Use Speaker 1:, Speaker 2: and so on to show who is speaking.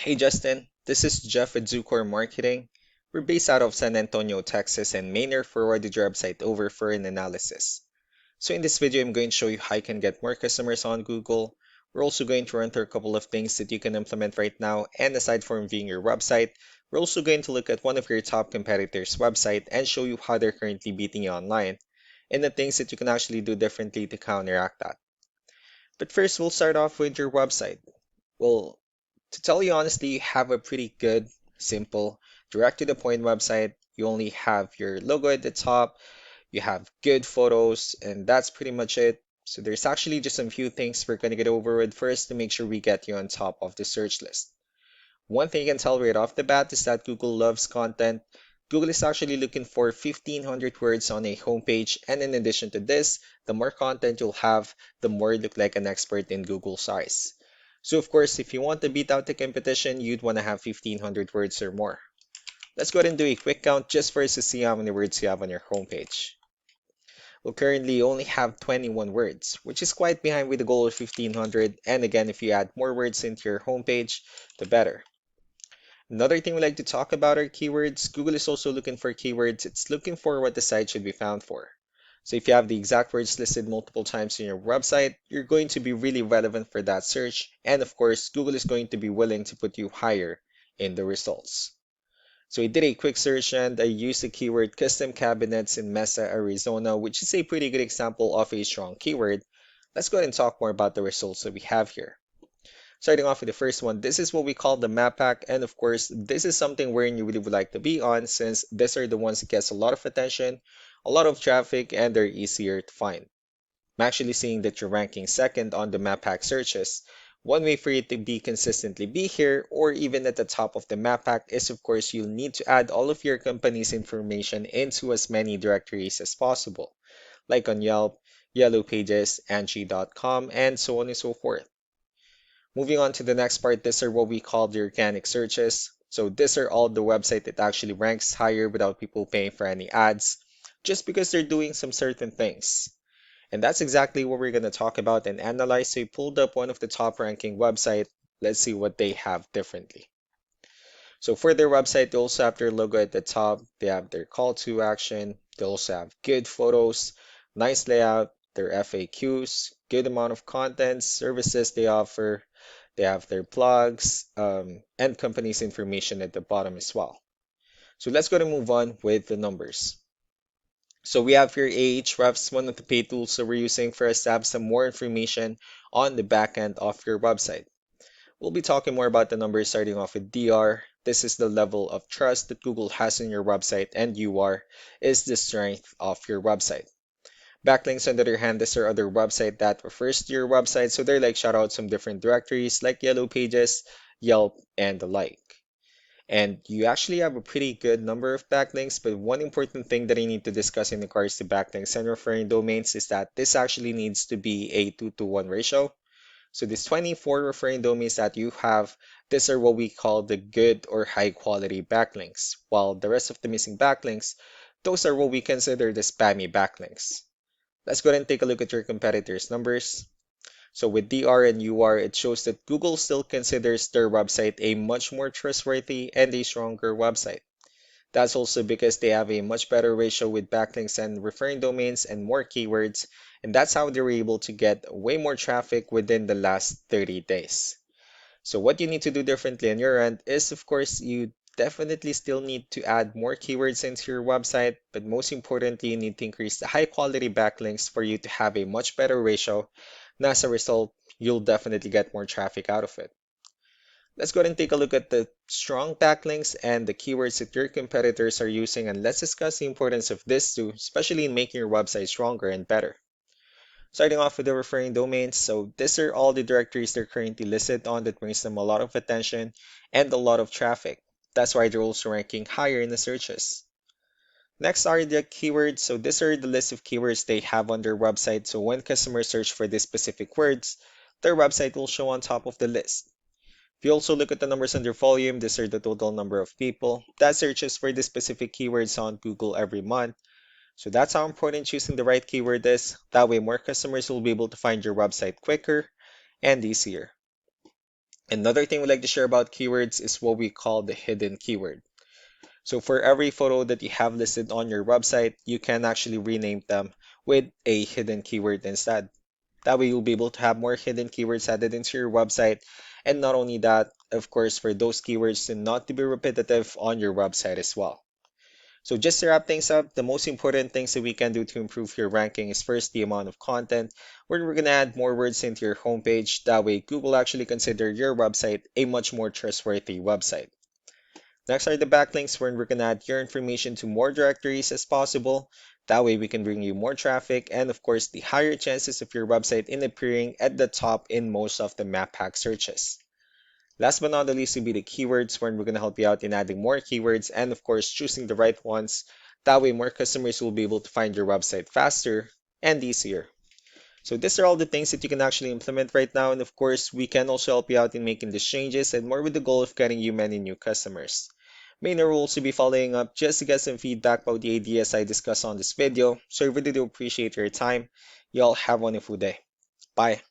Speaker 1: Hey Justin, this is Jeff at Zucor Marketing. We're based out of San Antonio, Texas, and Maynard forwarded your website over for an analysis. So in this video, I'm going to show you how you can get more customers on Google. We're also going to run through a couple of things that you can implement right now, and aside from viewing your website, we're also going to look at one of your top competitors' website and show you how they're currently beating you online, and the things that you can actually do differently to counteract that. But first, we'll start off with your website. Well, to tell you honestly, you have a pretty good, simple, direct to the point website. You only have your logo at the top, you have good photos, and that's pretty much it. So there's actually just some few things we're going to get over with first to make sure we get you on top of the search list. One thing you can tell right off the bat is that Google loves content. Google is actually looking for 1,500 words on a homepage, and in addition to this, the more content you'll have, the more you look like an expert in Google's eyes. So of course, if you want to beat out the competition, you'd want to have 1,500 words or more. Let's go ahead and do a quick count just for us to see how many words you have on your homepage. We'll currently only have 21 words, which is quite behind with the goal of 1,500, and again, if you add more words into your homepage, the better. Another thing we like to talk about are keywords. Google is also looking for keywords. It's looking for what the site should be found for. So if you have the exact words listed multiple times in your website, you're going to be really relevant for that search. And of course, Google is going to be willing to put you higher in the results. So I did a quick search and I used the keyword custom cabinets in Mesa, Arizona, which is a pretty good example of a strong keyword. Let's go ahead and talk more about the results that we have here. Starting off with the first one, this is what we call the map pack, and of course, this is something where you really would like to be on since these are the ones that gets a lot of attention, a lot of traffic, and they're easier to find. I'm actually seeing that you're ranking second on the map pack searches. One way for you to be consistently be here or even at the top of the map pack is of course you'll need to add all of your company's information into as many directories as possible, like on Yelp, Yellow Pages, Angie.com, and so on and so forth. Moving on to the next part, these are what we call the organic searches. So these are all the website that actually ranks higher without people paying for any ads, just because they're doing some certain things. And that's exactly what we're going to talk about and analyze. So we pulled up one of the top ranking website. Let's see what they have differently. So for their website, they also have their logo at the top. They have their call to action. They also have good photos, nice layout, their FAQs, good amount of content, services they offer. They have their blogs, and company's information at the bottom as well. So let's go to move on with the numbers. So we have here Ahrefs, one of the paid tools that we're using for us to have some more information on the back end of your website. We'll be talking more about the numbers starting off with DR. This is the level of trust that Google has in your website, and UR is the strength of your website. Backlinks, on the other hand, these are other website that refers to your website, so they're like shoutouts from different directories like Yellow Pages, Yelp, and the like. And you actually have a pretty good number of backlinks, but one important thing that I need to discuss in regards to backlinks and referring domains is that this actually needs to be a 2-to-1 ratio. So these 24 referring domains that you have, these are what we call the good or high quality backlinks, while the rest of the missing backlinks, those are what we consider the spammy backlinks. Let's go ahead and take a look at your competitors' numbers. So with DR and UR, it shows that Google still considers their website a much more trustworthy and a stronger website. That's also because they have a much better ratio with backlinks and referring domains and more keywords, and that's how they were able to get way more traffic within the last 30 days. So what you need to do differently on your end is, of course, you definitely still need to add more keywords into your website, but most importantly, you need to increase the high quality backlinks for you to have a much better ratio. And as a result, you'll definitely get more traffic out of it. Let's go ahead and take a look at the strong backlinks and the keywords that your competitors are using, and let's discuss the importance of this too, especially in making your website stronger and better. Starting off with the referring domains, so these are all the directories they're currently listed on that brings them a lot of attention and a lot of traffic. That's why they're also ranking higher in the searches. Next are the keywords. So these are the list of keywords they have on their website. So when customers search for these specific words, their website will show on top of the list. If you also look at the numbers under volume, these are the total number of people that searches for the specific keywords on Google every month. So that's how important choosing the right keyword is. That way more customers will be able to find your website quicker and easier. Another thing we like to share about keywords is what we call the hidden keyword. So for every photo that you have listed on your website, you can actually rename them with a hidden keyword instead. That way you'll be able to have more hidden keywords added into your website. And not only that, of course, for those keywords to not to be repetitive on your website as well. So just to wrap things up, the most important things that we can do to improve your ranking is first the amount of content, where we're going to add more words into your homepage. That way Google actually consider your website a much more trustworthy website. Next are the backlinks, where we're going to add your information to more directories as possible. That way we can bring you more traffic and of course the higher chances of your website in appearing at the top in most of the map pack searches. Last but not the least will be the keywords, where we're going to help you out in adding more keywords and of course choosing the right ones. That way more customers will be able to find your website faster and easier. So these are all the things that you can actually implement right now, and of course we can also help you out in making these changes and more, with the goal of getting you many new customers. Maynard will also be following up just to get some feedback about the ideas I discussed on this video, so I really do appreciate your time. Y'all have a wonderful day. Bye.